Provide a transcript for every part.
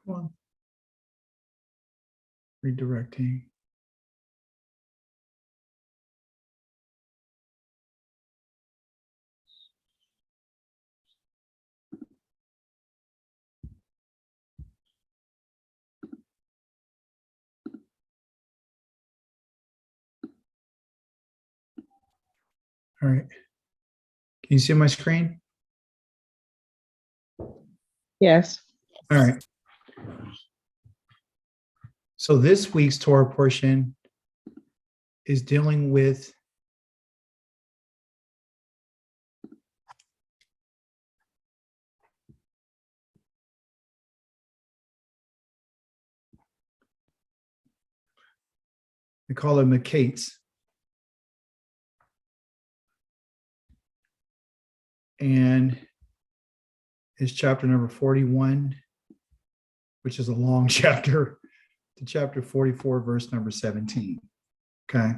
Come on. Redirecting. All right. Can you see my screen? Yes. All right. So this week's Torah portion is dealing with we call it Makates. And it's chapter number 41, which is a long chapter, to chapter 44, verse number 17. Okay.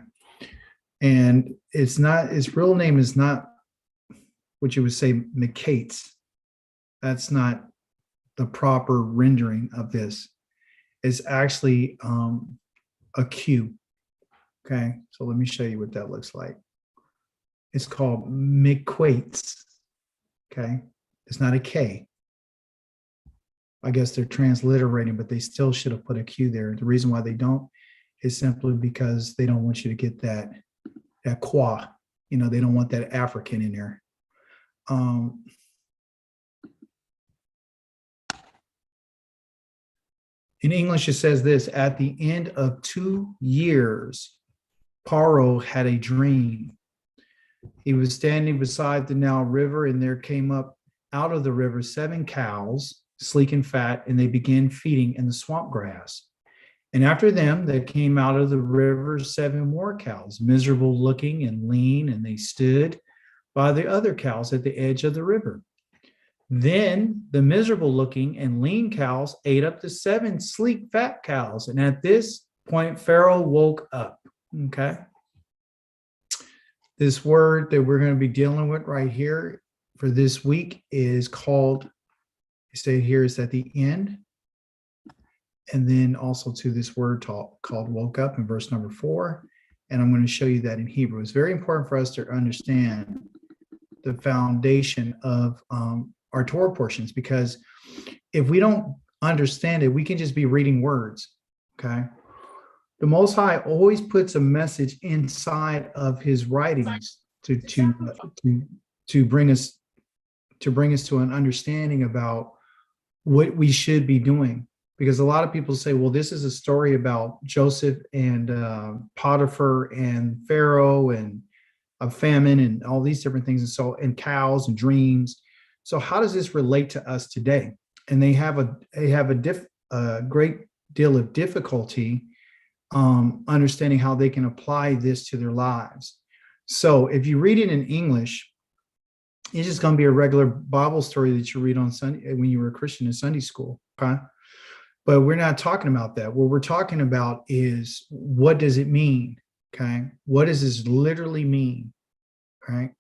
And it's not, its real name is not what you would say Makates. That's not the proper rendering of this. It's actually a Q. Okay. So let me show you what that looks like. It's called Miquates. Okay. It's not a K. I guess they're transliterating, but they still should have put a Q there. The reason why they don't is simply because they don't want you to get that qua. You know, they don't want that African in there. In English, it says this: at the end of 2 years, Paro had a dream. He was standing beside the Nile River, and there came up out of the river 7 cows, sleek and fat, and they began feeding in the swamp grass. And after them, there came out of the river 7 more cows, miserable looking and lean, and they stood by the other cows at the edge of the river. Then the miserable looking and lean cows ate up the 7 sleek, fat cows. And at this point, Pharaoh woke up. Okay. This word that we're going to be dealing with right here for this week is called, you say here, is at the end. And then also to this word called woke up in verse number 4. And I'm going to show you that in Hebrew. It's very important for us to understand the foundation of our Torah portions, because if we don't understand it, we can just be reading words. Okay. The Most High always puts a message inside of his writings to bring us to an understanding about what we should be doing. Because a lot of people say, well, this is a story about Joseph and Potiphar and Pharaoh and a famine and all these different things, and cows and dreams. So how does this relate to us today? And they have a great deal of difficulty understanding how they can apply this to their lives. So if you read it in English, it's just going to be a regular Bible story that you read on Sunday when you were a Christian in Sunday school. Okay. But we're not talking about that. What we're talking about is, what does it mean? Okay. What does this literally mean? All right.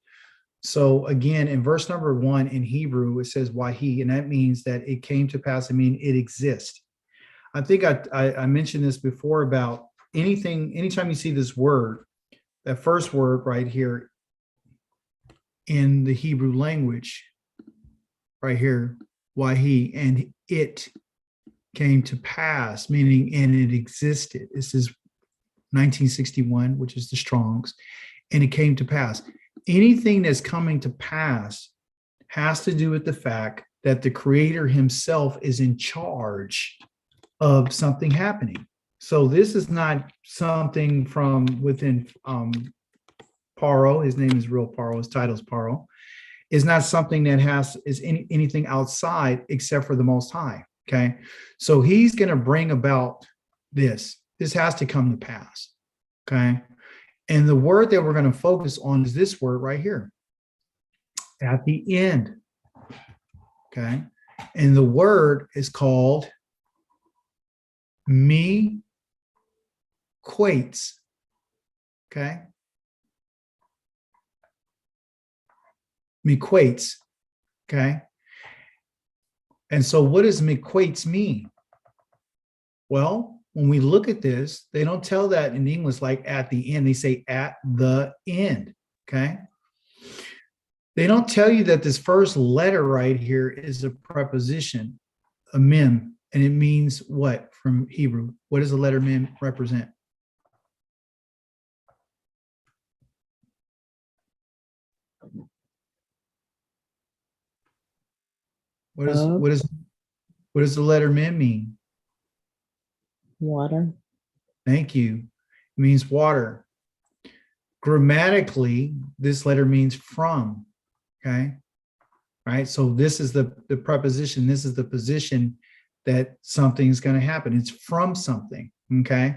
So again, in verse number 1 in Hebrew, it says wahi, and that means that it came to pass. I mean, it exists. I think I mentioned this before about anytime you see this word, that first word right here in the Hebrew language, right here, wahi, and it came to pass, meaning, and it existed. This is 1961, which is the Strong's, and it came to pass. Anything that's coming to pass has to do with the fact that the Creator himself is in charge of something happening. So this is not something from within Paro. His name is real Paro. His title is Paro. Is not something that is anything outside except for the Most High. Okay, so he's going to bring about this. This has to come to pass. Okay, and the word that we're going to focus on is this word right here, at the end. Okay, and the word is called me quates. Okay, me quates. Okay, and so what does me quates mean? Well, when we look at this, they don't tell that in English like at the end. They say at the end. Okay. They don't tell you that this first letter right here is a preposition, a mem, and it means what from Hebrew? What does the letter mem represent? What is Love, what does the letter mem mean? water. Thank you. It means water. Grammatically, this letter means from. Okay. Right. So this is the preposition. This is the position that something's going to happen. It's from something. Okay.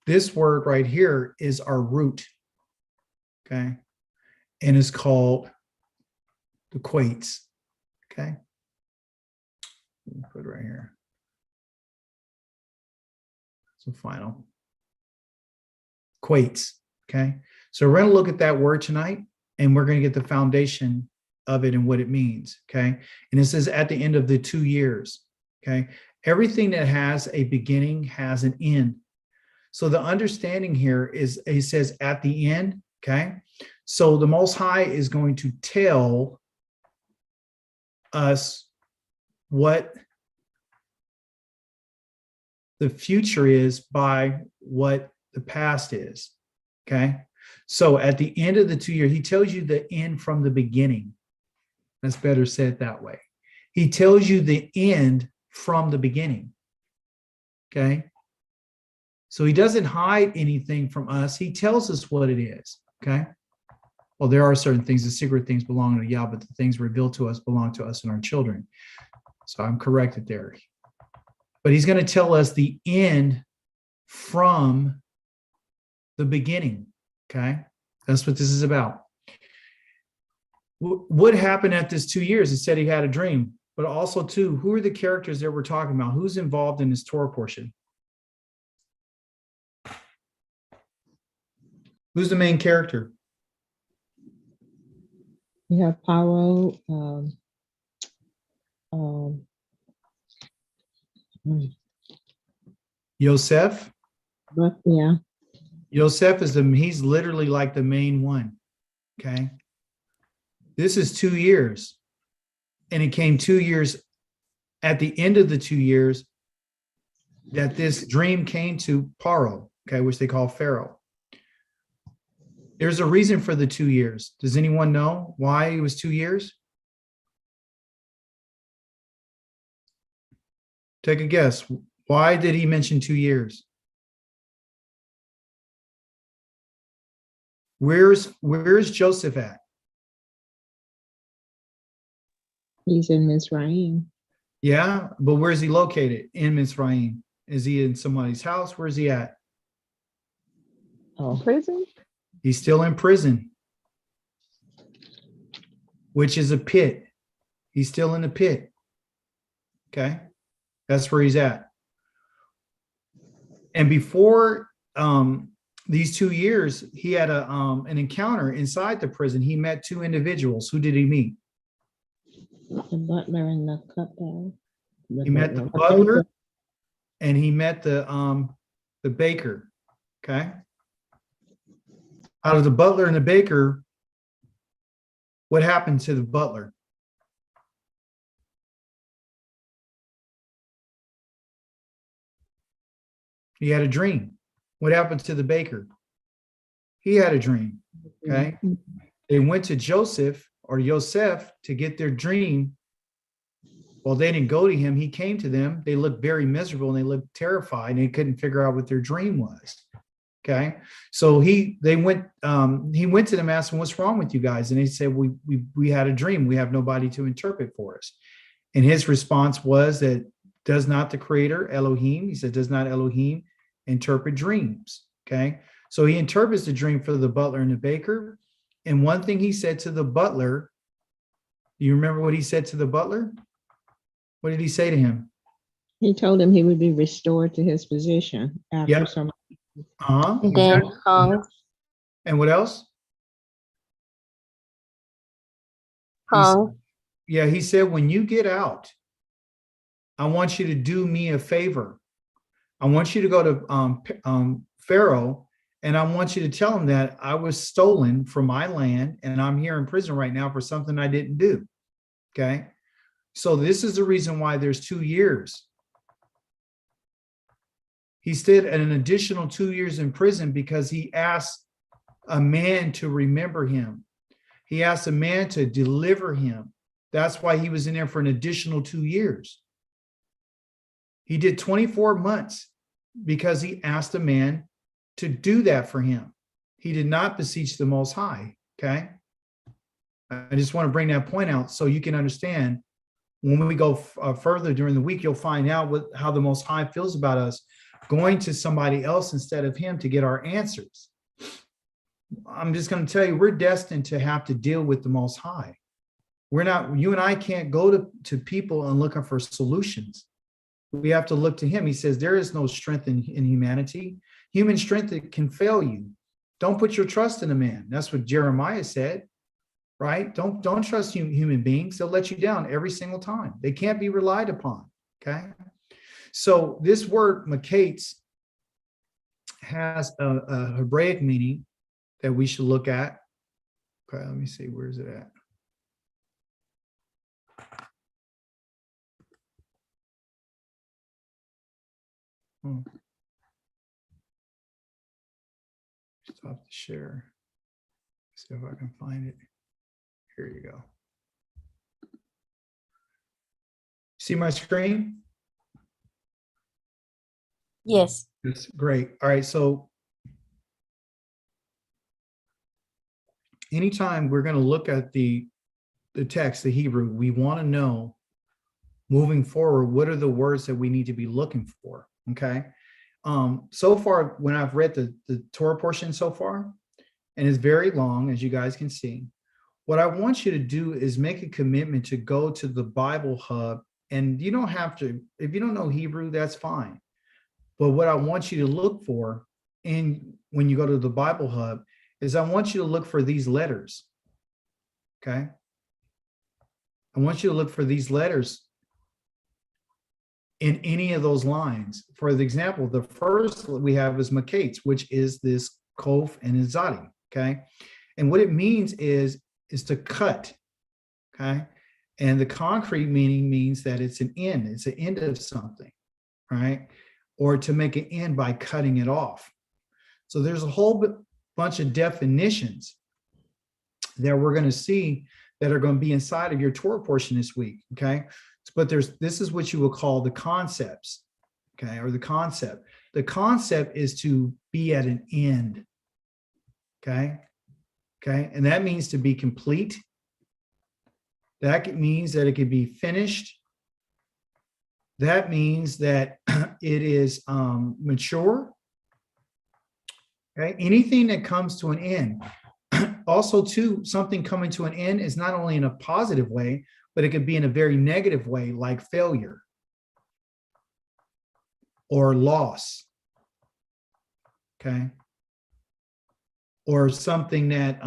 This word right here is our root. Okay. And it's called the quates. Okay. Put it right here. So final. Quates. Okay. So we're going to look at that word tonight, and we're going to get the foundation of it and what it means. Okay. And it says at the end of the 2 years. Okay. Everything that has a beginning has an end. So the understanding here is it says at the end. Okay. So the Most High is going to tell us what the future is by what the past is. Okay. So at the end of the 2 years, he tells you the end from the beginning. That's better said that way. He tells you the end from the beginning. Okay. So he doesn't hide anything from us. He tells us what it is. Okay. Well, there are certain things, the secret things belong to Yah, but the things revealed to us belong to us and our children. So I'm corrected there. But he's going to tell us the end from the beginning. Okay. That's what this is about. What happened at this 2 years? He said he had a dream, but also too, who are the characters that we're talking about? Who's involved in this Torah portion? Who's the main character? We have Paro. Yosef. But yeah, Yosef is he's literally like the main one. Okay. This is 2 years. And it came 2 years at the end of the 2 years that this dream came to Paro, okay, which they call Pharaoh. There's a reason for the 2 years. Does anyone know why it was 2 years? Take a guess. Why did he mention 2 years? Where's Joseph at? he's in Mizraim. Yeah, but where's he located? In Mizraim. Is he in somebody's house? Where's he at? Oh, prison? He's still in prison, which is a pit. He's still in the pit. Okay. That's where he's at. And before these 2 years, he had an encounter inside the prison. He met 2 individuals. Who did he meet? The butler and the cupbearer. He met the butler and he met the baker. Okay. Out of the butler and the baker, what happened to the butler? He had a dream. What happened to the baker? He had a dream. Okay. They went to Joseph or Yosef to get their dream. Well, they didn't go to him. He came to them. They looked very miserable and they looked terrified and they couldn't figure out what their dream was. Okay. So he went to them, asked them, what's wrong with you guys? And they said, we had a dream. We have nobody to interpret for us. And his response was that does not the creator Elohim, he said, does not Elohim interpret dreams? Okay. So he interprets the dream for the butler and the baker. And one thing he said to the butler, do you remember what he said to the butler? What did he say to him? He told him he would be restored to his position after some. Then hung. And what else? Hung. Yeah, he said, when you get out, I want you to do me a favor. I want you to go to Pharaoh, and I want you to tell him that I was stolen from my land and I'm here in prison right now for something I didn't do. Okay. So this is the reason why there's 2 years. He stayed an additional 2 years in prison because he asked a man to remember him. He asked a man to deliver him. That's why he was in there for an additional 2 years. He did 24 months because he asked a man to do that for him. He did not beseech the Most High. Okay. I just want to bring that point out so you can understand. When we go further during the week, you'll find out how the Most High feels about us going to somebody else instead of him to get our answers. I'm just going to tell you, we're destined to have to deal with the Most High. You and I can't go to people and looking for solutions. We have to look to him. He says, there is no strength in humanity. Human strength can fail you. Don't put your trust in a man. That's what Jeremiah said, right? Don't trust human beings. They'll let you down every single time. They can't be relied upon, okay? So this word makates has a Hebraic meaning that we should look at. Okay, let me see, where is it at? Stop the share. See if I can find it. Here you go. See my screen? Yes. That's great. All right. So anytime we're going to look at the text, the Hebrew, we want to know moving forward, what are the words that we need to be looking for? Okay. So far, when I've read the Torah portion so far, and it's very long, as you guys can see, what I want you to do is make a commitment to go to the Bible Hub. And you don't have to, if you don't know Hebrew, that's fine. But what I want you to look for when you go to the Bible Hub is I want you to look for these letters. Okay. I want you to look for these letters in any of those lines. For the example, the first we have is makates, which is this kof and izadi. Okay. And what it means is to cut. Okay. And the concrete meaning means that it's an end. It's an end of something, right? Or to make an end by cutting it off. So there's a whole bunch of definitions that we're going to see that are going to be inside of your Torah portion this week. Okay. But this is what you will call the concepts. Okay. Or the concept. The concept is to be at an end. Okay. Okay. And that means to be complete. That means that it could be finished. That means that it is mature. Okay. Anything that comes to an end. Also, too, something coming to an end is not only in a positive way, but it could be in a very negative way, like failure or loss. Okay. Or something that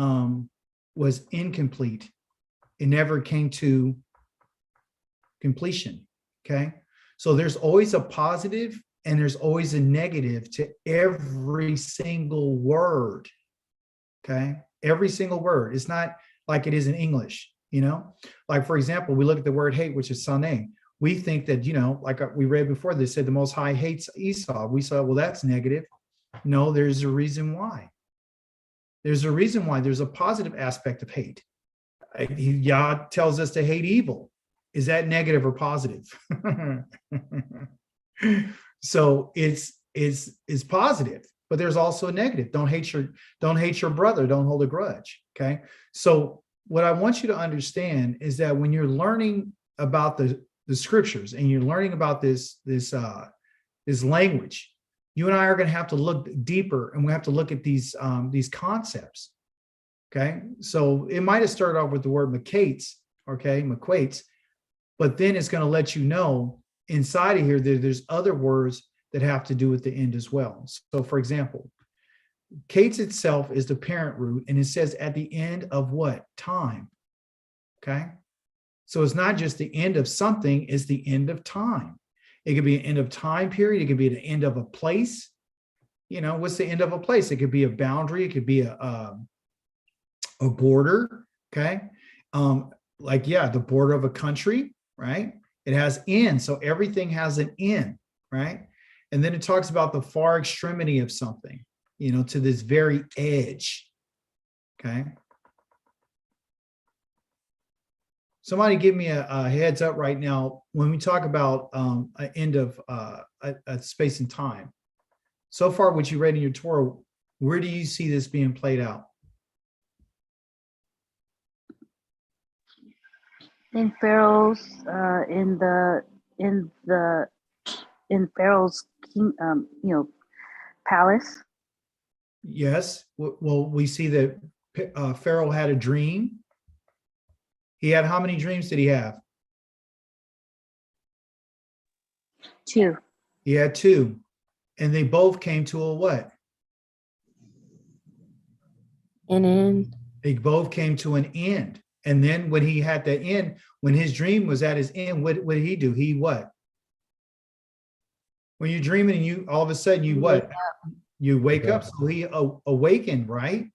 was incomplete. It never came to completion. Okay. So there's always a positive and there's always a negative to every single word. Okay. Every single word. It's not like it is in English, you know, like, for example, we look at the word hate, which is saneh. We think that, you know, like we read before, they said the Most High hates Esau. We saw, well, that's negative. No, there's a reason why. There's a reason why. There's a positive aspect of hate. Yah tells us to hate evil. Is that negative or positive? So it's positive, but there's also a negative. Don't hate your brother. Don't hold a grudge. Okay. So what I want you to understand is that when you're learning about the scriptures and you're learning about this language, you and I are going to have to look deeper, and we have to look at these concepts. Okay. So it might have started off with the word makates, okay, maquates, but then it's going to let you know inside of here that there's other words that have to do with the end as well. So, for example, kates itself is the parent root, and it says at the end of what? Time. Okay. So it's not just the end of something, it's the end of time. It could be an end of time period. It could be the end of a place. What's the end of a place? It could be a boundary. It could be a border. Okay. The border of a country, right? It has end. So everything has an end, right? And then it talks about the far extremity of something, to this very edge. Okay. Somebody give me a heads up right now when we talk about an end of a space and time. So far, what you read in your Torah, where do you see this being played out? In Pharaoh's in Pharaoh's king, palace. Yes. Well, we see that Pharaoh had a dream. He had how many dreams did he have? 2. He had 2. And they both came to a what? An end. They both came to an end. And then when he had the end, when his dream was at his end, what did he do? He what? When you're dreaming and you all of a sudden you what? You wake up. So he awakened, right?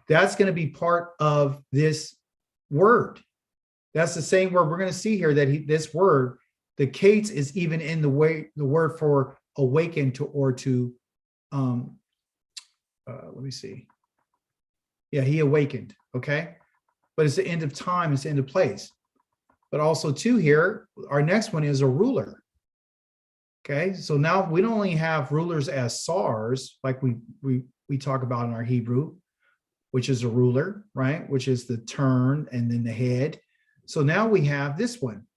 That's going to be part of this word. That's the same word we're going to see here, that this word, the kates, is even in the word for awaken to let me see. Yeah, he awakened. Okay. But it's the end of time, it's the end of place. But also too here, our next one is a ruler. Okay, so now we don't only have rulers as SARS, like we talk about in our Hebrew, which is a ruler, right? Which is the turn and then the head. So now we have this one,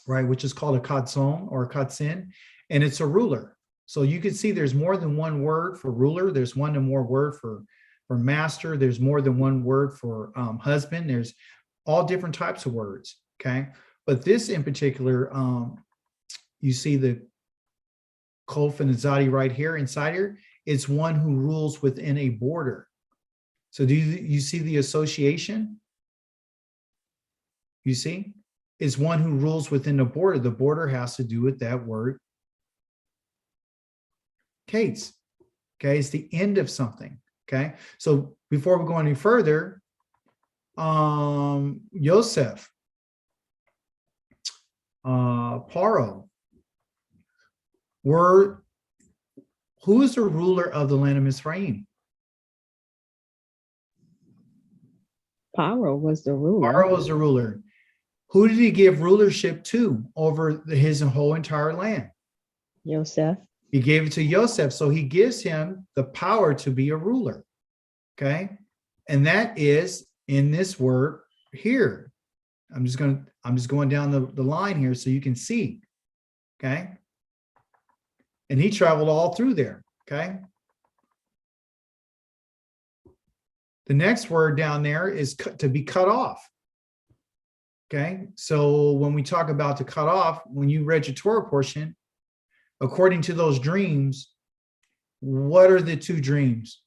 right? Which is called a katzon or a katzin, and it's a ruler. So you can see there's more than one word for ruler. There's one or more word for master. There's more than one word for husband. There's all different types of words, okay? But this in particular, you see the Kolf and the Zadi right here inside here. It's one who rules within a border. So do you see the association? You see? It's one who rules within the border. The border has to do with that word, Kates. Okay, it's the end of something. Okay, so before we go any further, Yosef, Paro, who is the ruler of the land of Mizraim? Paro was the ruler. Paro was the ruler. Who did he give rulership to over his whole entire land? Yosef. He gave it to Yosef, so he gives him the power to be a ruler. Okay, and that is in this word here. I'm just going down the line here so you can see. Okay, and he traveled all through there. Okay, the next word down there is to be cut off. Okay, so when we talk about to cut off, when you read your Torah portion, according to those dreams, what are the 2 dreams?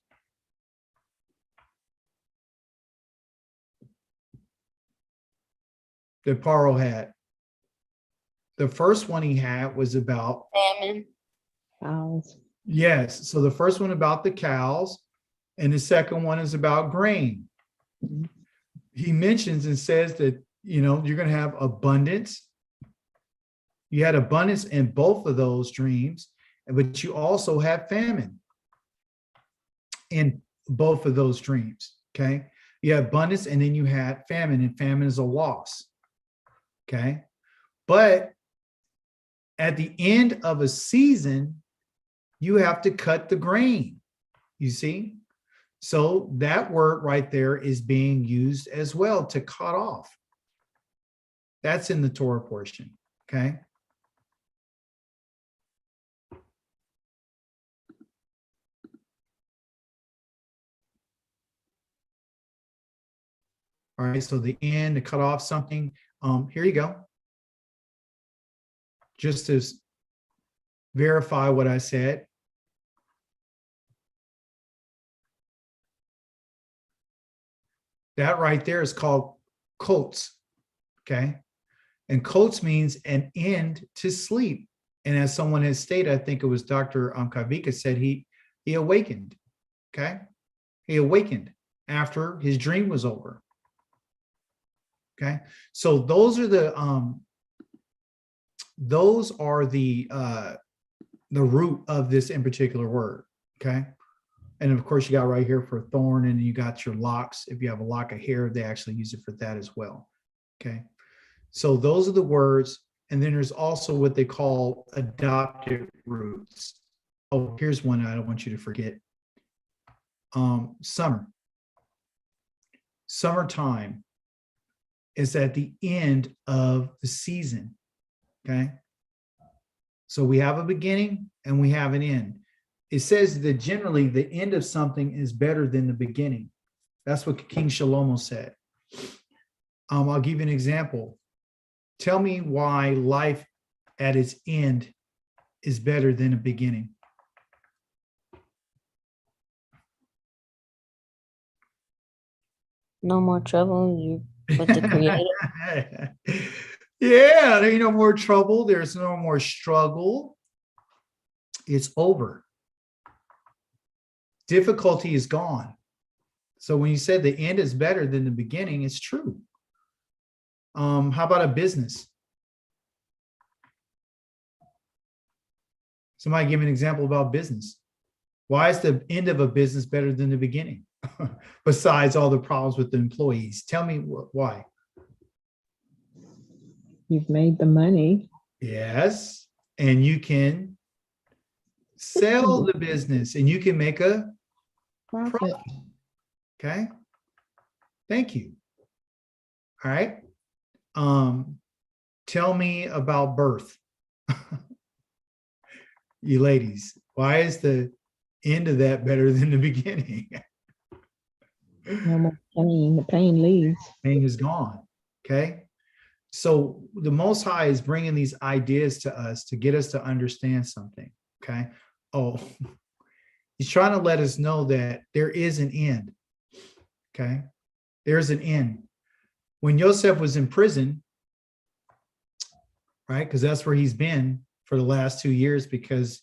That Paro had? The first one he had was about Famine. Cows. yes. So the first one about the cows, and the second one is about grain. He mentions and says that you're going to have abundance. You had abundance in both of those dreams, but you also have famine in both of those dreams. Okay, you have abundance, and then you had famine, and famine is a loss. Okay, but at the end of a season, you have to cut the grain, you see? So that word right there is being used as well, to cut off. That's in the Torah portion, okay? All right, so the end, to cut off something. Here you go. Just to verify what I said. That right there is called Kotes. Okay. And Kotes means an end to sleep. And as someone has stated, I think it was Dr. Kavika said he awakened. Okay. He awakened after his dream was over. Okay. So those are the root of this in particular word. Okay. And of course, you got right here for thorn, and you got your locks. If you have a lock of hair, they actually use it for that as well. Okay. So those are the words. And then there's also what they call adopted roots. Oh, here's one I don't want you to forget. Summer. Summertime is at the end of the season. Okay. So we have a beginning and we have an end. It says that generally the end of something is better than the beginning. That's what King Shlomo said. I'll give you an example. Tell me why life at its end is better than a beginning. No more trouble. You with the creator. Yeah, there ain't no more trouble. There's no more struggle. It's over. Difficulty is gone. So when you said the end is better than the beginning, it's true. How about a business? Somebody give me an example about business. Why is the end of a business better than the beginning? Besides all the problems with the employees. Tell me why. You've made the money. Yes. And you can sell the business and you can make a profit. Okay. Thank you. All right. Tell me about birth. You ladies, why is the end of that better than the beginning? No more pain. The pain leaves. Pain is gone. Okay. So the Most High is bringing these ideas to us to get us to understand something. Okay. Oh, he's trying to let us know that there is an end. Okay. There's an end. When Yosef was in prison, right? Because that's where he's been for the last 2 years, because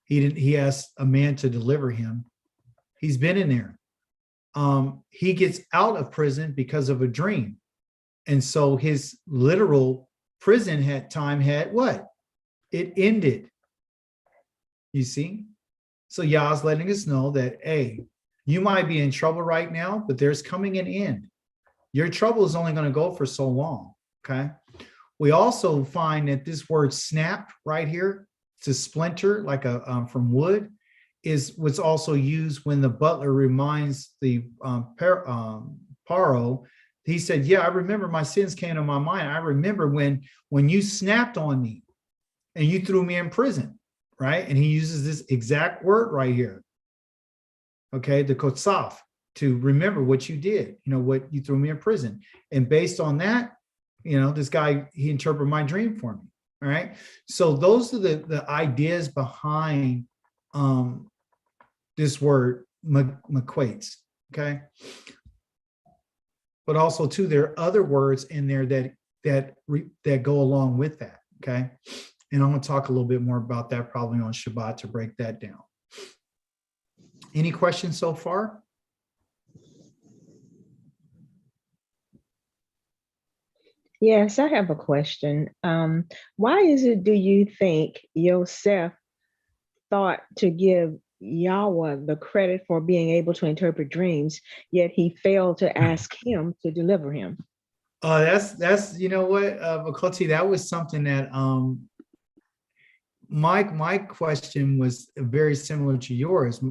he asked a man to deliver him. He's been in there. He gets out of prison because of a dream. And so his literal prison had what? It ended. You see? So Yah's letting us know that, hey, you might be in trouble right now, but there's coming an end. Your trouble is only going to go for so long. Okay. We also find that this word snap right here, to splinter, like from wood, is what's also used when the butler reminds the Paro. He said, yeah, I remember my sins came to my mind. I remember when you snapped on me and you threw me in prison, right? And he uses this exact word right here. Okay, the kotsaf, to remember what you did, what you threw me in prison. And based on that, this guy, he interpreted my dream for me. All right. So those are the ideas behind this word maquates. Okay. But also too, there are other words in there that go along with that. Okay. And I'm going to talk a little bit more about that probably on Shabbat to break that down. Any questions so far? Yes, I have a question. Why is it, do you think Yosef thought to give Yahweh the credit for being able to interpret dreams, yet he failed to ask him to deliver him? That's you know what, Makoti, that was something that my question was very similar to yours.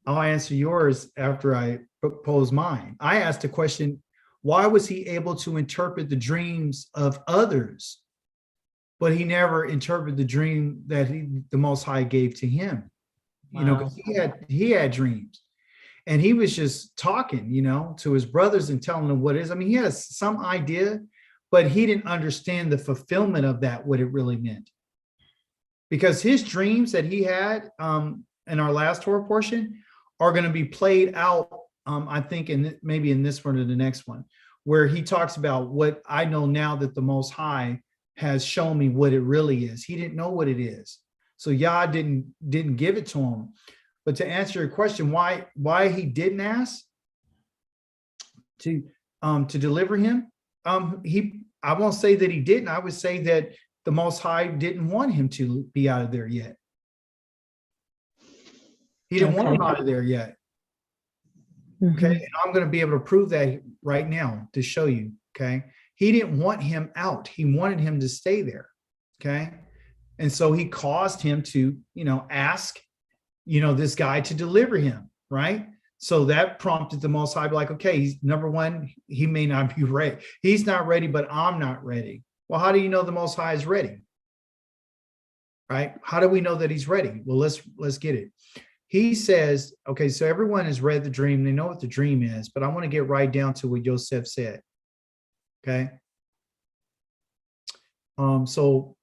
I'll answer yours after I pose mine. I asked a question, why was he able to interpret the dreams of others, but he never interpreted the dream that the Most High gave to him? Because he had dreams, and he was just talking, to his brothers and telling them what it is. I mean, he has some idea, but he didn't understand the fulfillment of that, what it really meant. Because his dreams that he had in our last Torah portion are going to be played out, I think, maybe in this one or the next one, where he talks about what I know now that the Most High has shown me what it really is. He didn't know what it is. So Yah didn't give it to him. But to answer your question, why he didn't ask to deliver him, I won't say that he didn't. I would say that the Most High didn't want him to be out of there yet. He didn't want him out of there yet. Okay. And I'm going to be able to prove that right now to show you. Okay. He didn't want him out. He wanted him to stay there. Okay. And so he caused him to, ask, this guy to deliver him. Right. So that prompted the Most High, like, okay, he's number one, he may not be ready. He's not ready, but I'm not ready. Well, how do you know the Most High is ready? Right? How do we know that he's ready? Well, let's get it. He says, okay, so everyone has read the dream. They know what the dream is, but I want to get right down to what Yosef said. Okay. So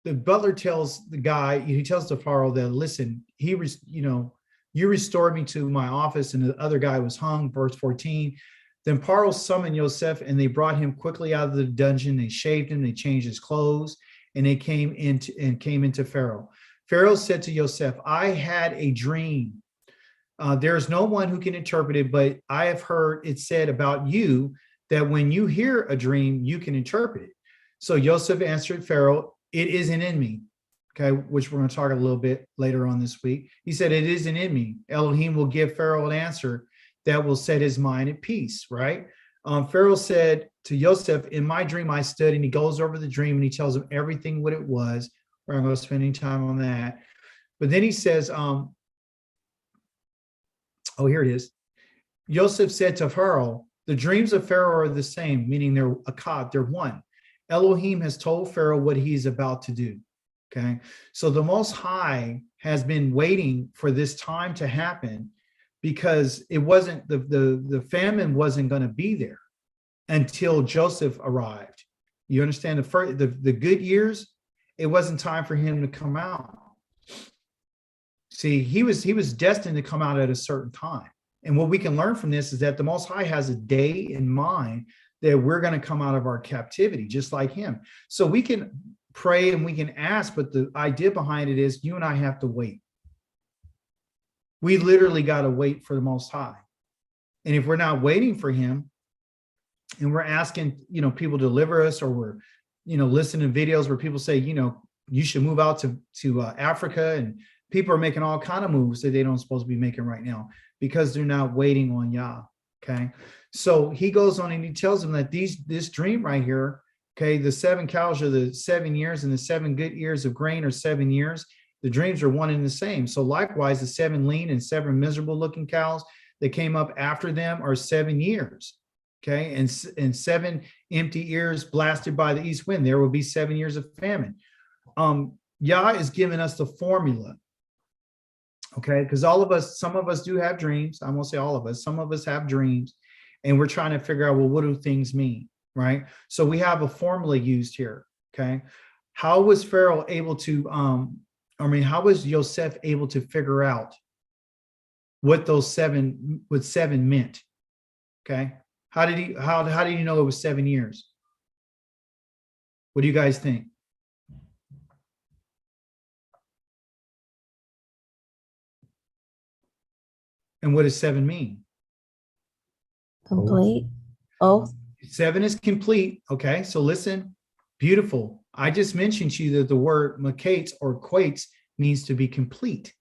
the butler tells the guy, he tells the Pharaoh that, listen, you restored me to my office, and the other guy was hung, verse 14. Then Pharaoh summoned Yosef, and they brought him quickly out of the dungeon. They shaved him, they changed his clothes, and they came into Pharaoh. Pharaoh said to Yosef, I had a dream. There is no one who can interpret it, but I have heard it said about you that when you hear a dream, you can interpret it. So Yosef answered Pharaoh, it isn't in me. Okay, which we're going to talk a little bit later on this week. He said, it isn't in me. Elohim will give Pharaoh an answer that will set his mind at peace, right? Pharaoh said to Yosef, in my dream I stood, and he goes over the dream and he tells him everything what it was. We're not going to spend any time on that. But then he says, here it is. Yosef said to Pharaoh, the dreams of Pharaoh are the same, meaning they're akkad, they're one. Elohim has told Pharaoh what he's about to do. Okay, so the Most High has been waiting for this time to happen, because it wasn't the famine wasn't going to be there until Joseph arrived. You understand, the good years, it wasn't time for him to come out. See, he was destined to come out at a certain time. And what we can learn from this is that the Most High has a day in mind that we're going to come out of our captivity, just like him. So we can pray and we can ask, but the idea behind it is you and I have to wait. We literally got to wait for the Most High. And if we're not waiting for him, and we're asking, people to deliver us, or we're, listening to videos where people say, you should move out to Africa, and people are making all kind of moves that they don't supposed to be making right now because they're not waiting on Yah. Okay. So he goes on and he tells them that this dream right here, okay, the 7 cows are the 7 years, and the 7 good ears of grain are 7 years. The dreams are one and the same. So likewise, the 7 lean and 7 miserable looking cows that came up after them are 7 years. Okay. And 7 empty ears blasted by the east wind. There will be 7 years of famine. Yah is giving us the formula. Okay. Because some of us do have dreams. I won't say all of us. Some of us have dreams, and we're trying to figure out, well, what do things mean? Right. So we have a formula used here. Okay. How was Pharaoh able to, how was Yosef able to figure out what those 7 meant? Okay. How did he know it was 7 years? What do you guys think? And what does 7 mean? Complete. Oh, 7 is complete. Okay, so listen, beautiful. I just mentioned to you that the word makates or quates means to be complete.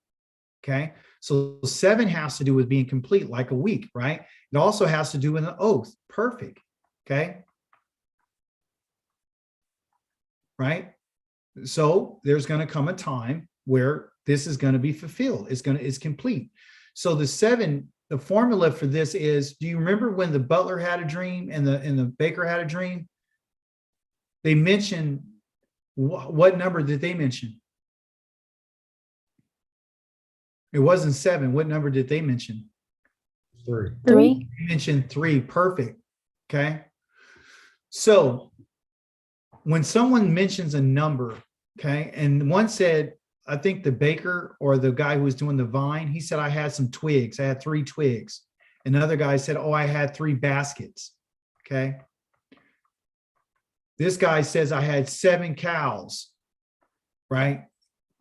Okay, so 7 has to do with being complete, like a week, right? It also has to do with an oath, perfect. Okay, right? So there's going to come a time where this is going to be fulfilled. It's complete. So the formula for this is, do you remember when the butler had a dream and the baker had a dream? They mentioned, what number did they mention? It wasn't 7. What number did they mention? 3. They mentioned 3. Perfect. Okay. So when someone mentions a number, okay, and one said, I think the baker or the guy who was doing the vine, he said, I had some twigs. I had 3 twigs. Another guy said, oh, I had 3 baskets. Okay. This guy says I had 7 cows, right?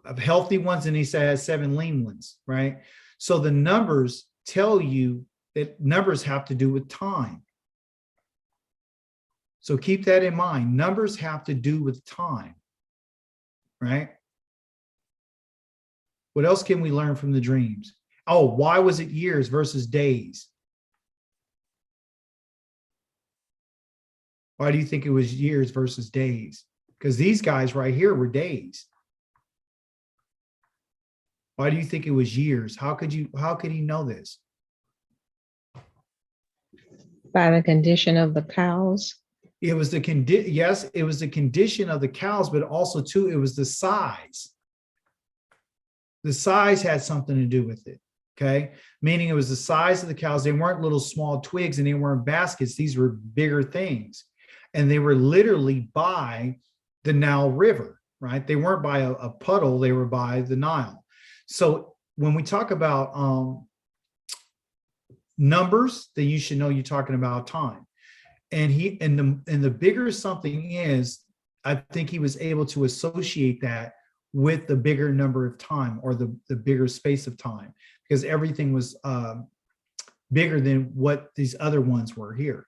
Of healthy ones, and he said I had 7 lean ones, right? So the numbers tell you that numbers have to do with time. So keep that in mind. Numbers have to do with time, right? What else can we learn from the dreams? Oh, why was it years versus days? Why do you think it was years versus days? Because these guys right here were days. Why do you think it was years? How could he know this? By the condition of the cows. It was the yes, it was the condition of the cows, but also too, it was the size. The size had something to do with it. Okay. Meaning it was the size of the cows. They weren't little small twigs and they weren't baskets. These were bigger things. And they were literally by the Nile River, right? They weren't by a puddle, they were by the Nile. So when we talk about numbers, then you should know you're talking about time. And the bigger something is, I think he was able to associate that with the bigger number of time, or the bigger space of time, because everything was bigger than what these other ones were here.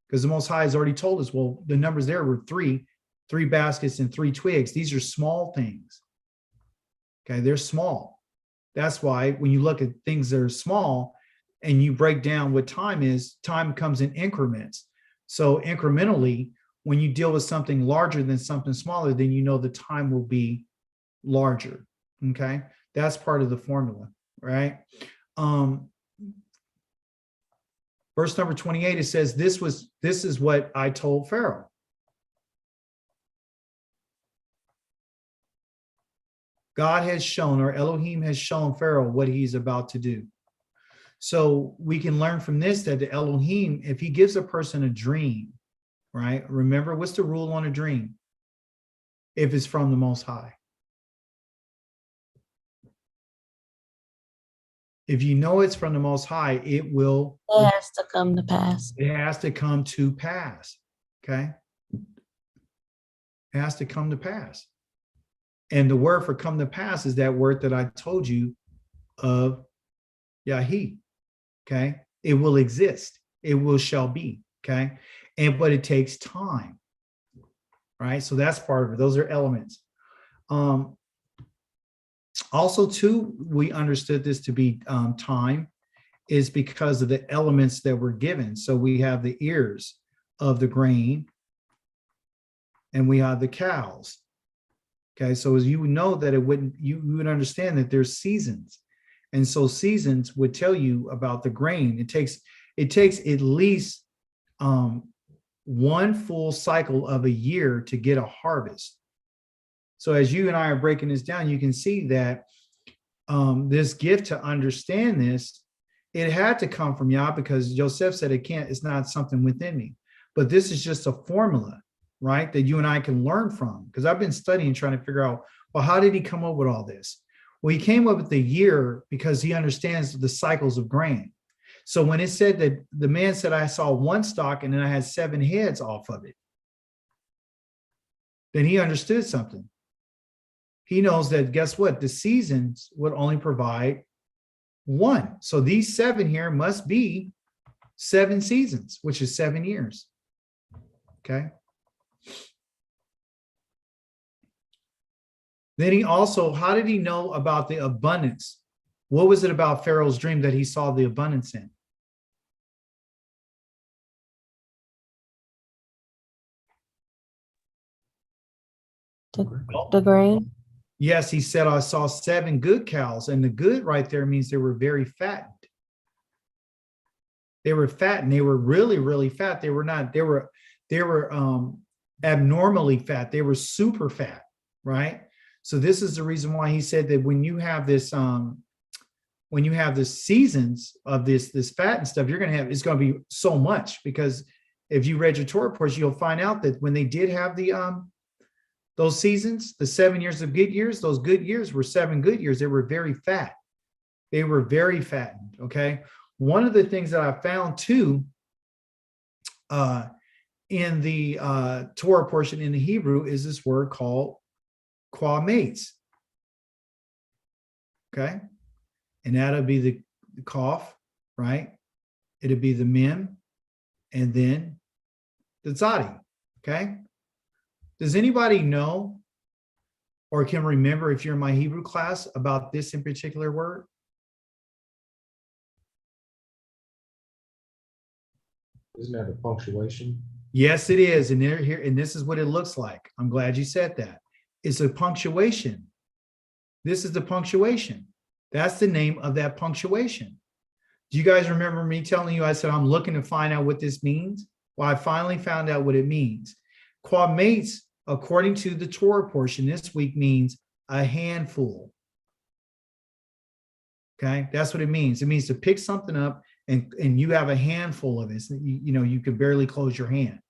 Because the Most High has already told us, well, the numbers there were three baskets and 3 twigs. These are small things. Okay, they're small. That's why when you look at things that are small and you break down what time is, time comes in increments. So incrementally, when you deal with something larger than something smaller, then you know the time will be larger. Okay, that's part of the formula, right? Verse number 28, it says, this is what I told Pharaoh. God has shown, or Elohim has shown Pharaoh what he's about to do. So we can learn from this that the Elohim, if he gives a person a dream, right? Remember, what's the rule on a dream? If it's from the Most High. If you know it's from the Most High, it has to come to pass. It has to come to pass. Okay. It has to come to pass. And the word for come to pass is that word that I told you of Yahi. Okay. It will exist. It will shall be. Okay. But it takes time. Right. So that's part of it. Those are elements. Also, too, we understood this to be time is because of the elements that were given. So we have the ears of the grain and we have the cows. Okay, so as you would know that you would understand that there's seasons. And so seasons would tell you about the grain. It takes at least 1 full cycle of a year to get a harvest. So as you and I are breaking this down, you can see that this gift to understand this, it had to come from Yah, because Joseph said it's not something within me. But this is just a formula, right, that you and I can learn from. Because I've been studying, trying to figure out, well, how did he come up with all this? Well, he came up with the year because he understands the cycles of grain. So when it said that the man said, I saw 1 stalk and then I had 7 heads off of it, then he understood something. He knows that, guess what? The seasons would only provide 1. So these 7 here must be 7 seasons, which is 7 years. Okay. Then he also, how did he know about the abundance? What was it about Pharaoh's dream that he saw the abundance in? The grain. Yes, he said, I saw 7 good cows, and the good right there means they were very fattened. They were fattened. They were really, really fat. They were not, they were abnormally fat. They were super fat, right? So this is the reason why he said that when you have this, when you have the seasons of this fat and stuff, it's going to be so much, because if you read your Torah portion, you'll find out that when they did have those seasons, the 7 years of good years, those good years were 7 good years. They were very fat. They were very fattened. Okay. One of the things that I found too, in the Torah portion in the Hebrew is this word called quamates. Okay. And that'll be the Kaf, right? It'll be the mem and then the tzadi. Okay. Does anybody know or can remember, if you're in my Hebrew class, about this in particular word? Isn't that a punctuation? Yes, it is. And here, and this is what it looks like. I'm glad you said that. It's a punctuation. This is the punctuation. That's the name of that punctuation. Do you guys remember me telling you, I said, I'm looking to find out what this means? Well, I finally found out what it means. Quamates, according to the Torah portion this week, means a handful. Okay, that's what it means. It means to pick something up and you have a handful of it. You could barely close your hand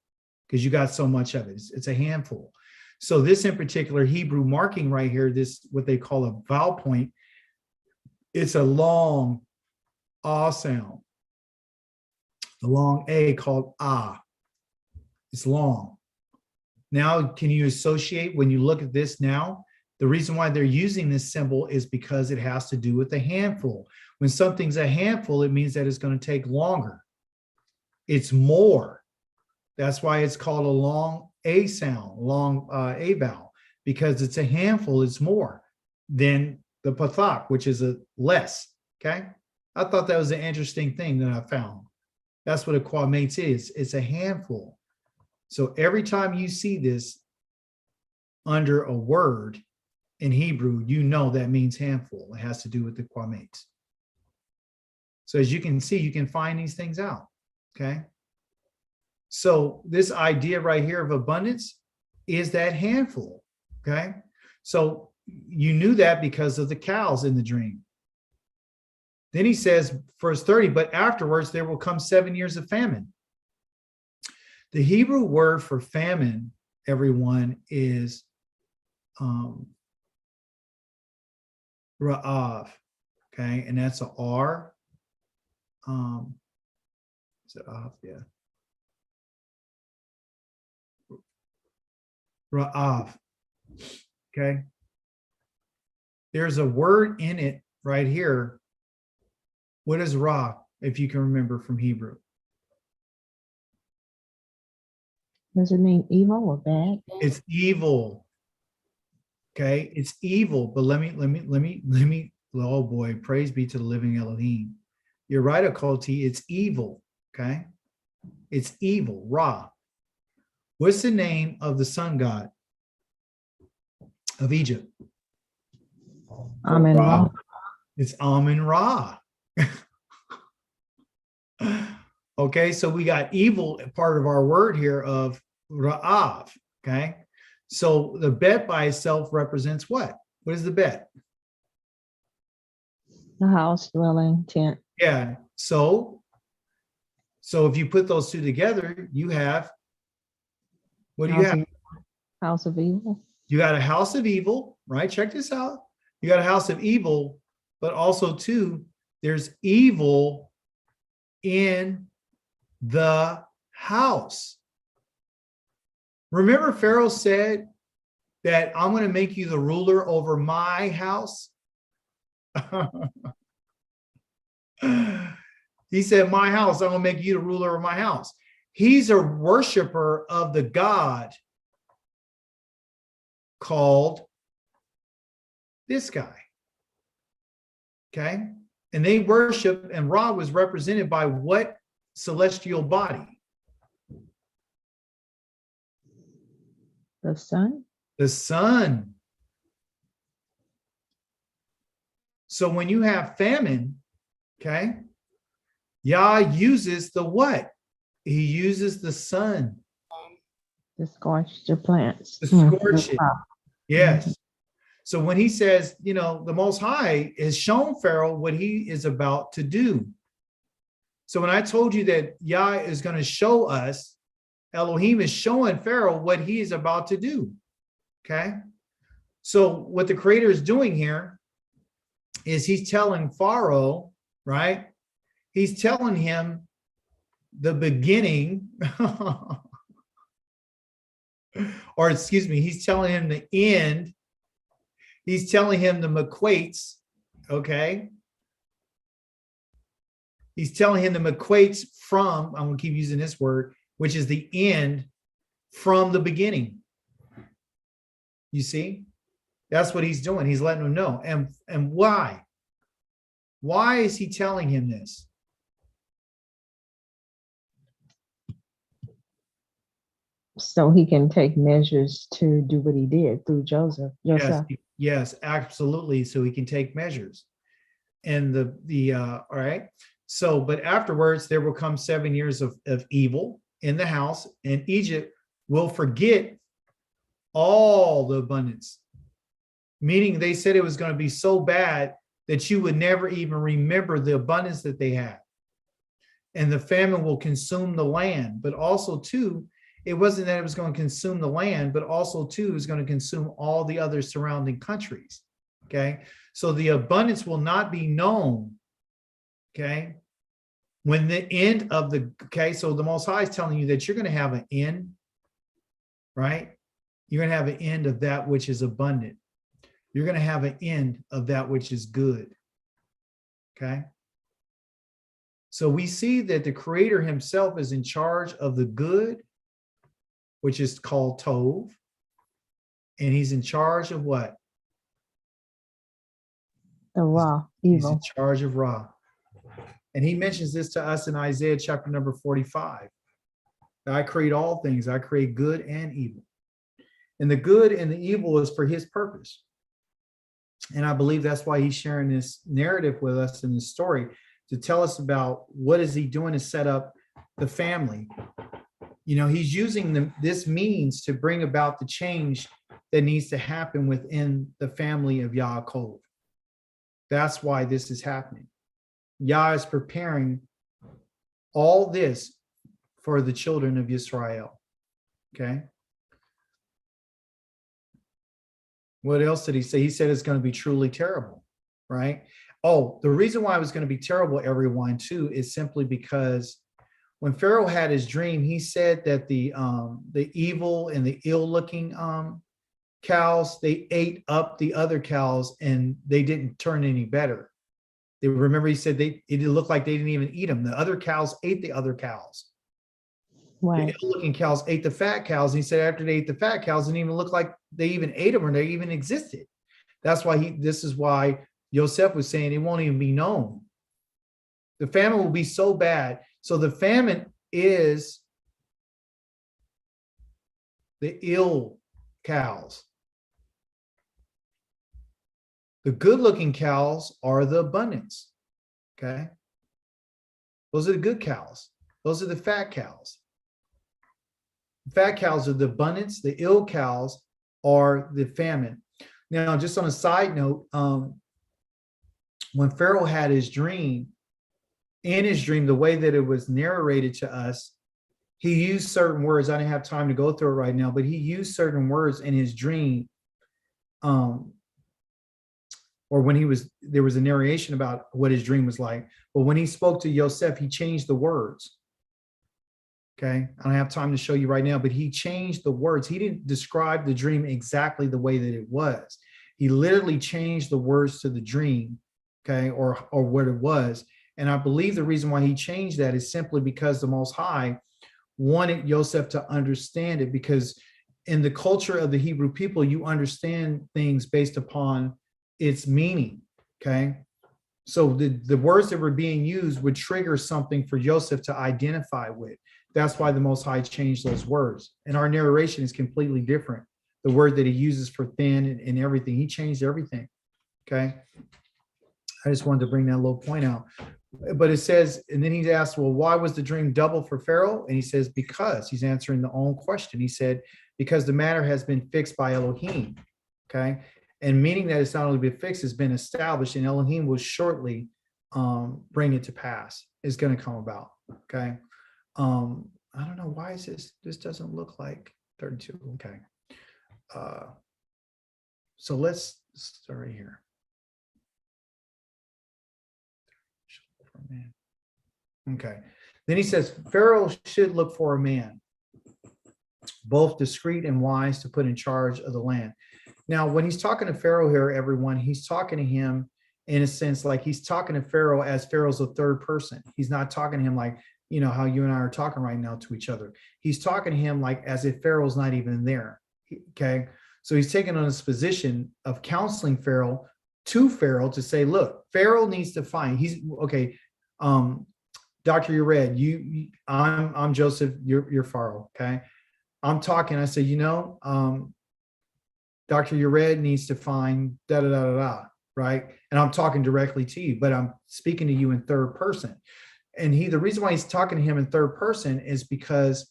because you got so much of it. It's a handful. So this in particular Hebrew marking right here, this what they call a vowel point, it's a long ah sound. The long A called ah. It's long. Now, can you associate when you look at this now? The reason why they're using this symbol is because it has to do with a handful. When something's a handful, it means that it's going to take longer. It's more. That's why it's called a long A sound, long A vowel, because it's a handful, it's more than the pathak, which is a less, okay? I thought that was an interesting thing that I found. That's what a quamates is. It's a handful. So every time you see this under a word in Hebrew, you know that means handful. It has to do with the quamates. So as you can see, you can find these things out, okay? So this idea right here of abundance is that handful, okay? So you knew that because of the cows in the dream. Then he says, verse 30, but afterwards there will come 7 years of famine. The Hebrew word for famine, everyone, is ra'av, okay? And that's a R. Is it Av? Yeah. Ra'av, okay? There's a word in it right here. What is Ra, if you can remember from Hebrew? Does it mean evil or bad? It's evil. Okay, it's evil. But let me. Oh boy, praise be to the living Elohim. You're right, Okoti. It's evil. Okay, it's evil. Ra. What's the name of the sun god of Egypt? Amen. Ra. It's Amun Ra. Okay, so we got evil part of our word here of Ra'av. Okay, so the bet by itself represents what? What is the bet? The house, dwelling, tent. Yeah. So if you put those two together, you have, what do you have? House of evil. You got a house of evil, right? Check this out. You got a house of evil, but also too, there's evil in the house. Remember, Pharaoh said that I'm going to make you the ruler over my house. He said, my house, I'm going to make you the ruler of my house. He's a worshiper of the God called this guy. Okay. And they worship, and Ra was represented by what celestial body? The sun. The sun. So when you have famine, okay, Yah uses the what? He uses the sun. To scorch the plants. To scorch it. Yes. So when he says, the Most High has shown Pharaoh what he is about to do. So when I told you that Yah is going to show us, Elohim is showing Pharaoh what he is about to do. Okay. So what the Creator is doing here is he's telling Pharaoh, right? He's telling him the beginning, or excuse me, he's telling him the end. He's telling him the McQuates, okay? He's telling him the McQuates from, I'm going to keep using this word, which is the end from the beginning. You see? That's what he's doing. He's letting him know. And why? Why is he telling him this? So he can take measures to do what he did through Joseph. Yes, yes, absolutely. So he can take measures. And all right. So, but afterwards, there will come 7 years of evil in the house, and Egypt will forget all the abundance. Meaning they said it was going to be so bad that you would never even remember the abundance that they had. And the famine will consume the land. But also, too, it wasn't that it was going to consume the land, but also, too, it was going to consume all the other surrounding countries. Okay. So the abundance will not be known. Okay. When the end of so the Most High is telling you that you're going to have an end, right? You're going to have an end of that which is abundant. You're going to have an end of that which is good. Okay. So we see that the Creator himself is in charge of the good, which is called Tov. And he's in charge of what? The Ra, He's in evil. charge of Ra. And he mentions this to us in Isaiah chapter number 45. I create all things. I create good and evil. And the good and the evil is for his purpose. And I believe that's why he's sharing this narrative with us in this story, to tell us about what is he doing to set up the family. You know, he's using this means to bring about the change that needs to happen within the family of Yaakov. That's why this is happening. Yah is preparing all this for the children of Israel. Okay. What else did he say? He said it's going to be truly terrible, right? Oh, the reason why it was going to be terrible, everyone, too, is simply because when Pharaoh had his dream, he said that the evil and the ill-looking cows, they ate up the other cows and they didn't turn any better. They remember he said it looked like they didn't even eat them. The other cows ate the other cows. Right. The ill-looking cows ate the fat cows. And he said after they ate the fat cows, it didn't even look like they even ate them or they even existed. That's why this is why Yosef was saying it won't even be known. The famine will be so bad. So the famine is the ill cows. The good-looking cows are the abundance. Okay. Those are the good cows. Those are the fat cows. The fat cows are the abundance. The ill cows are the famine. Now, just on a side note, when Pharaoh had his dream, in his dream, the way that it was narrated to us, he used certain words. I didn't have time to go through it right now, but he used certain words in his dream. Or when there was a narration about what his dream was like. But when he spoke to Yosef, he changed the words. Okay. I don't have time to show you right now, but he changed the words. He didn't describe the dream exactly the way that it was. He literally changed the words to the dream, okay, or what it was. And I believe the reason why he changed that is simply because the Most High wanted Yosef to understand it, because in the culture of the Hebrew people, you understand things based upon its meaning, okay? So the words that were being used would trigger something for Yosef to identify with. That's why the Most High changed those words. And our narration is completely different. The word that he uses for thin and everything, he changed everything, okay? I just wanted to bring that little point out. But it says, and then he asked, well, why was the dream double for Pharaoh? And he says, because he's answering the own question. He said, because the matter has been fixed by Elohim, okay? And meaning that it's not only been fixed, it's been established, and Elohim will shortly bring it to pass. It's going to come about, okay? I don't know, why is this doesn't look like 32, okay. So let's start right here. Man. Okay. Then he says, Pharaoh should look for a man, both discreet and wise, to put in charge of the land. Now, when he's talking to Pharaoh here, everyone, he's talking to him in a sense like he's talking to Pharaoh as Pharaoh's a third person. He's not talking to him like, you know, how you and I are talking right now to each other. He's talking to him like as if Pharaoh's not even there. Okay. So he's taking on this position of counseling Pharaoh to say, look, Pharaoh needs to find, he's okay. Dr. Yared, I'm Joseph, you're Pharaoh. Okay. I'm talking, I say, Dr. Yared needs to find da da da da da, right? And I'm talking directly to you, but I'm speaking to you in third person. And the reason why he's talking to him in third person is because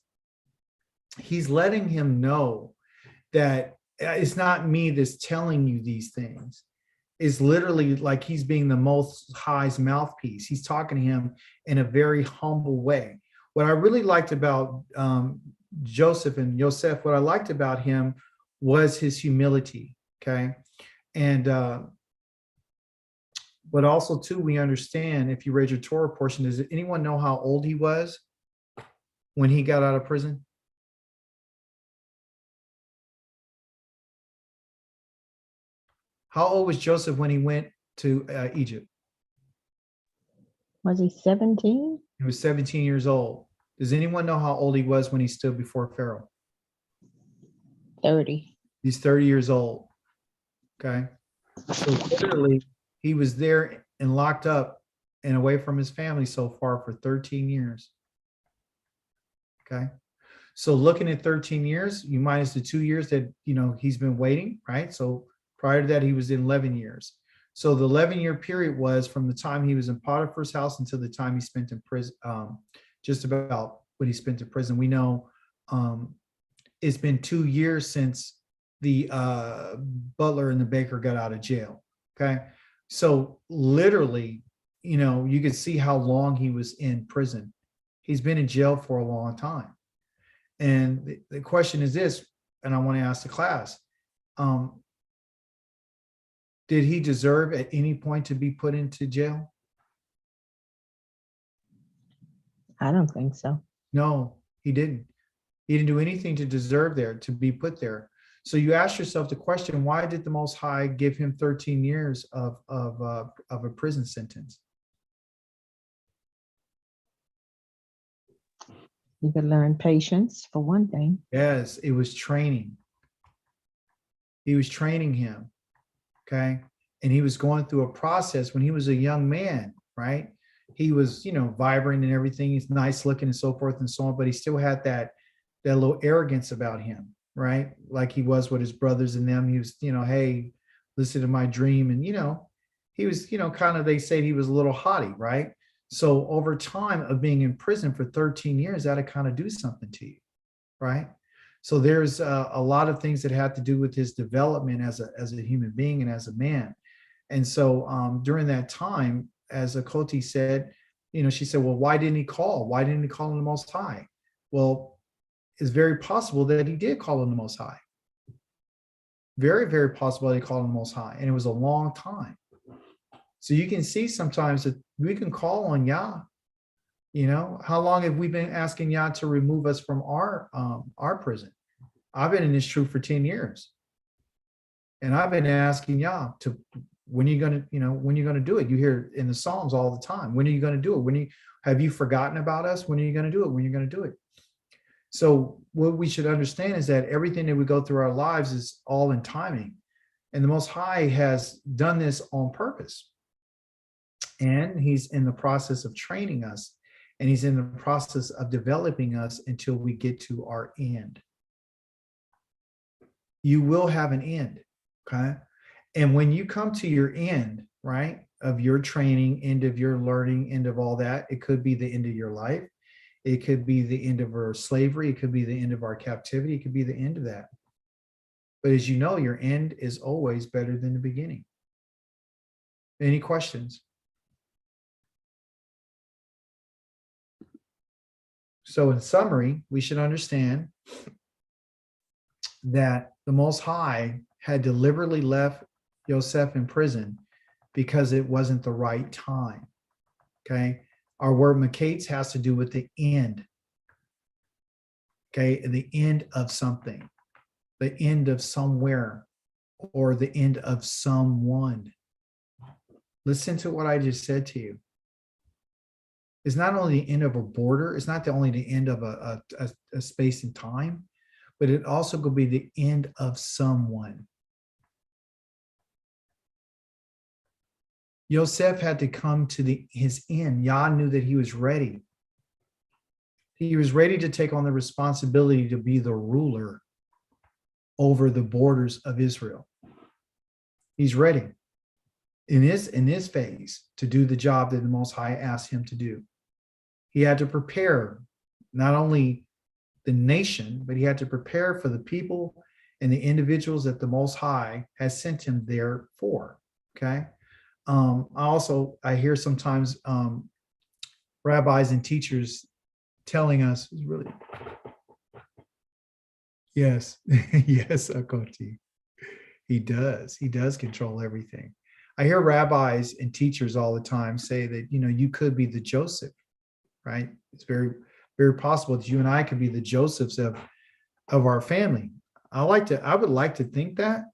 he's letting him know that it's not me that's telling you these things. It's literally like he's being the Most High's mouthpiece. He's talking to him in a very humble way. What I really liked about Joseph and Yosef, what I liked about him was his humility, okay? And but also too, we understand, if you read your Torah portion, does anyone know how old he was when he got out of prison? How old was Joseph when he went to Egypt? Was he 17? He was 17 years old. Does anyone know how old he was when he stood before Pharaoh? 30. He's 30 years old. Okay. So literally, he was there and locked up and away from his family so far for 13 years. Okay. So looking at 13 years, you minus the 2 years that, he's been waiting, right? So prior to that, he was in 11 years. So the 11-year period was from the time he was in Potiphar's house until the time he spent in prison, just about what he spent in prison. We know it's been 2 years since the butler and the baker got out of jail. Okay. So literally, you could see how long he was in prison. He's been in jail for a long time. And the question is this, and I want to ask the class, did he deserve at any point to be put into jail? I don't think so. No, he didn't. He didn't do anything to deserve to be put there. So you ask yourself the question, why did the Most High give him 13 years of a prison sentence? You could learn patience for one thing. Yes, it was training. He was training him. Okay. And he was going through a process when he was a young man, right? He was, vibrant and everything. He's nice looking and so forth and so on, but he still had that little arrogance about him, right? Like he was with his brothers and them. He was, hey, listen to my dream. And, he was, kind of, they say he was a little haughty, right? So over time of being in prison for 13 years, that'll kind of do something to you, right? So there's a lot of things that had to do with his development as a human being and as a man. And so during that time, as Akoti said, she said, well, why didn't he call? Why didn't he call on the Most High? Well, it's very possible that he did call on the Most High. Very, very possible that he called on the Most High. And it was a long time. So you can see sometimes that we can call on Yah. How long have we been asking Yah to remove us from our prison? I've been in this truth for 10 years. And I've been asking Yah to, when are you going to do it? You hear in the Psalms all the time. When are you going to do it? Have you forgotten about us? When are you going to do it? When are you going to do it? So what we should understand is that everything that we go through our lives is all in timing. And the Most High has done this on purpose. And he's in the process of training us. And he's in the process of developing us until we get to our end. You will have an end, okay? And when you come to your end, right, of your training, end of your learning, end of all that, it could be the end of your life. It could be the end of our slavery. It could be the end of our captivity. It could be the end of that. But as you know, your end is always better than the beginning. Any questions? So in summary, we should understand that the Most High had deliberately left Yosef in prison because it wasn't the right time. Okay. Our word makates has to do with the end. Okay, the end of something, the end of somewhere, or the end of someone. Listen to what I just said to you. It's not only the end of a border, it's not only the end of a space and time, but it also could be the end of someone. Yosef had to come to his end. Yah knew that he was ready. He was ready to take on the responsibility to be the ruler over the borders of Israel. He's ready in this phase to do the job that the Most High asked him to do. He had to prepare not only the nation, but he had to prepare for the people and the individuals that the Most High has sent him there for. Okay. I hear sometimes rabbis and teachers telling us, really, yes, yes, Akoti. He does control everything. I hear rabbis and teachers all the time say that, you could be the Joseph, right? It's very, very possible that you and I could be the Josephs of our family. I would like to think that,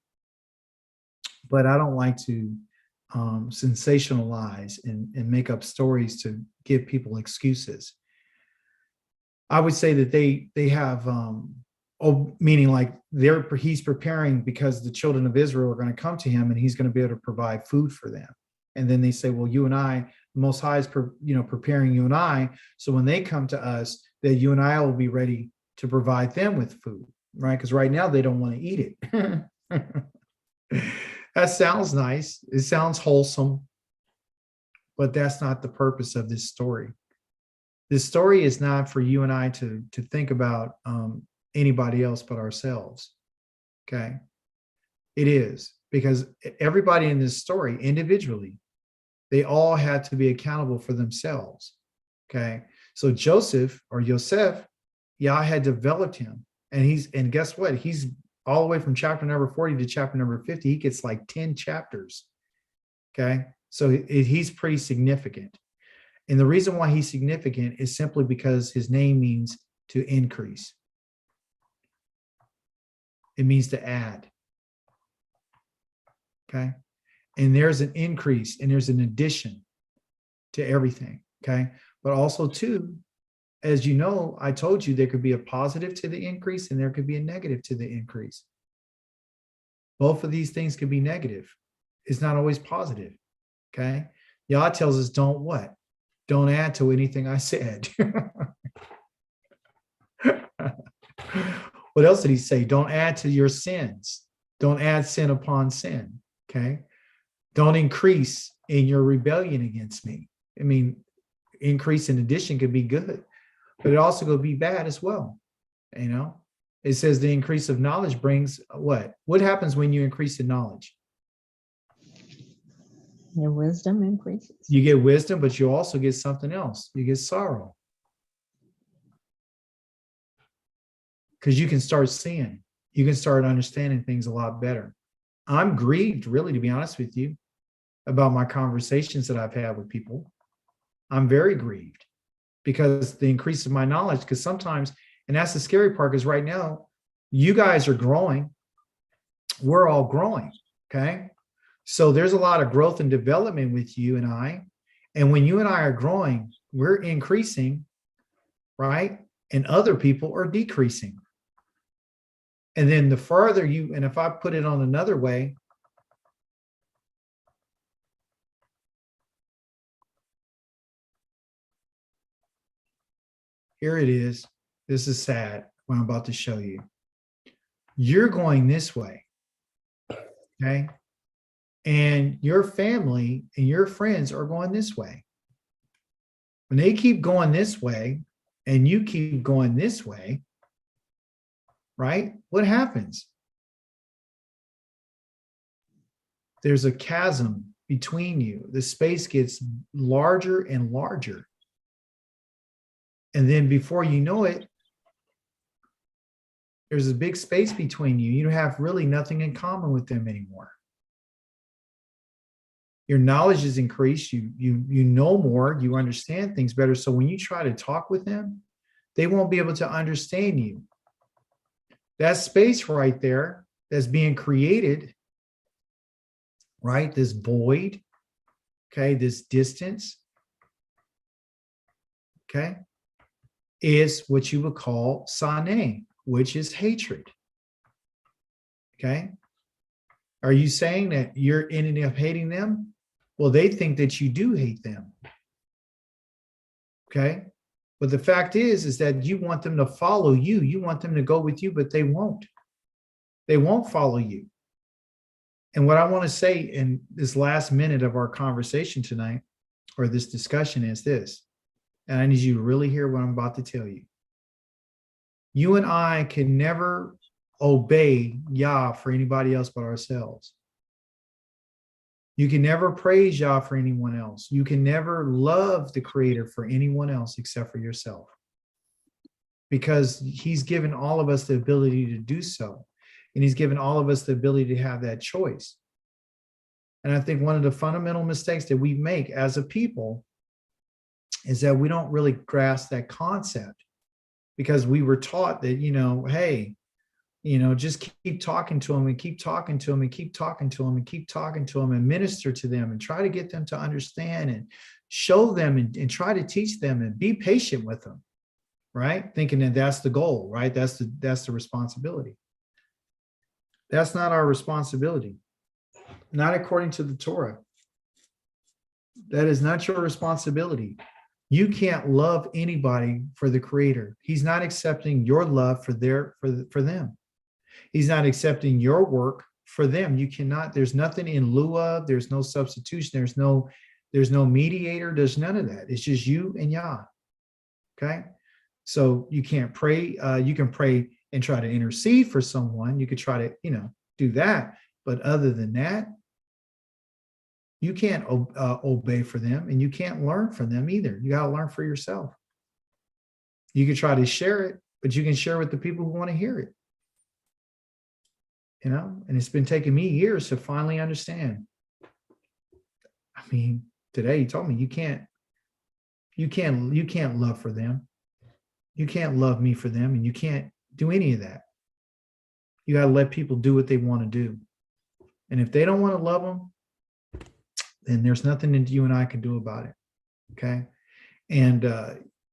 but I don't like to sensationalize and make up stories to give people excuses. I would say that they have, meaning like he's preparing because the children of Israel are going to come to him and he's going to be able to provide food for them. And then they say, well, you and I, the Most High is preparing you and I, so when they come to us, that you and I will be ready to provide them with food, right? Because right now they don't want to eat it. That sounds nice. It sounds wholesome, but that's not the purpose of this story. This story is not for you and I to think about anybody else but ourselves. Okay. It is, because everybody in this story individually, they all had to be accountable for themselves. Okay. So Joseph or Yosef, Yah had developed him, and guess what? He's all the way from chapter number 40 to chapter number 50. He gets like 10 chapters. Okay. So he's pretty significant. And the reason why he's significant is simply because his name means to increase. It means to add. Okay. And there's an increase and there's an addition to everything. Okay. But also too, as you know, I told you there could be a positive to the increase and there could be a negative to the increase. Both of these things could be negative. It's not always positive. Okay. Yah tells us don't what? Don't add to anything I said. What else did he say? Don't add to your sins. Don't add sin upon sin. Okay. Don't increase in your rebellion against me. I mean, increase in addition could be good, but it also could be bad as well. It says the increase of knowledge brings what? What happens when you increase in knowledge? Your wisdom increases. You get wisdom, but you also get something else. You get sorrow. Because you can start seeing, you can start understanding things a lot better. I'm grieved, really, to be honest with you, about my conversations that I've had with people. I'm very grieved because the increase of my knowledge, because sometimes, and that's the scary part, because right now, you guys are growing. We're all growing, okay? So there's a lot of growth and development with you and I. And when you and I are growing, we're increasing, right? And other people are decreasing. And then the further and if I put it on another way, here it is. This is sad, what I'm about to show you. You're going this way, okay? And your family and your friends are going this way. When they keep going this way and you keep going this way, right? What happens? There's a chasm between you. The space gets larger and larger. And then before you know it, there's a big space between you. You have really nothing in common with them anymore. Your knowledge is increased. You know more. You understand things better. So when you try to talk with them, they won't be able to understand you. That space right there that's being created, right? This void, okay, this distance, okay, is what you would call sane, which is hatred. Okay. Are you saying that you're ending up hating them? Well, they think that you do hate them. Okay. But the fact is that you want them to follow you. You want them to go with you, but they won't. They won't follow you. And what I want to say in this last minute of our conversation tonight, or this discussion, is this. And I need you to really hear what I'm about to tell you. You and I can never obey Yah for anybody else but ourselves. You can never praise Yah for anyone else. You can never love the Creator for anyone else except for yourself. Because He's given all of us the ability to do so. And He's given all of us the ability to have that choice. And I think one of the fundamental mistakes that we make as a people is that we don't really grasp that concept, because we were taught that, hey, just keep talking to them and keep talking to them and keep talking to them and keep talking to them and minister to them and try to get them to understand and show them and try to teach them and be patient with them, right? Thinking that that's the goal, right? That's the responsibility. That's not our responsibility. Not according to the Torah. That is not your responsibility. You can't love anybody for the Creator. He's not accepting your love for them. He's not accepting your work for them. You cannot, there's nothing in lieu of, there's no substitution, there's no mediator, there's none of that. It's just you and Yah. Okay. So you can't pray. You can pray and try to intercede for someone. You could try to, do that. But other than that, you can't obey for them, and you can't learn from them either. You got to learn for yourself. You can try to share it, but you can share with the people who want to hear it. And it's been taking me years to finally understand. I mean, today you told me you can't love for them. You can't love me for them, and you can't do any of that. You got to let people do what they want to do. And if they don't want to love them, then there's nothing that you and I can do about it. Okay. And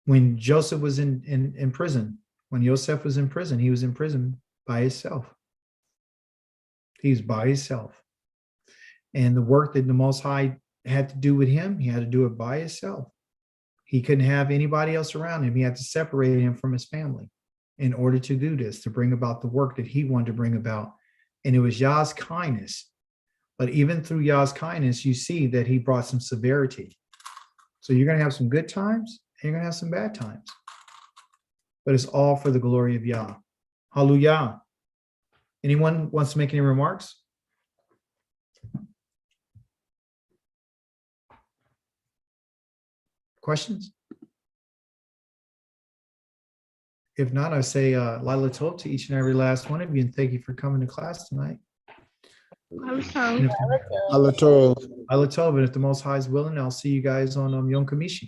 when Joseph was in prison, when Yosef was in prison, he was in prison by himself. He's by himself. And the work that the Most High had to do with him, he had to do it by himself. He couldn't have anybody else around him. He had to separate him from his family in order to do this, to bring about the work that he wanted to bring about. And it was Yah's kindness. But even through Yah's kindness, you see that he brought some severity. So you're going to have some good times and you're going to have some bad times. But it's all for the glory of Yah. Hallelujah. Anyone wants to make any remarks? Questions? If not, I say Lila Tov to each and every last one of you, and thank you for coming to class tonight. And if- Allah Tov. Lila Tov, and if the Most High is willing, I'll see you guys on Yom Kamishi.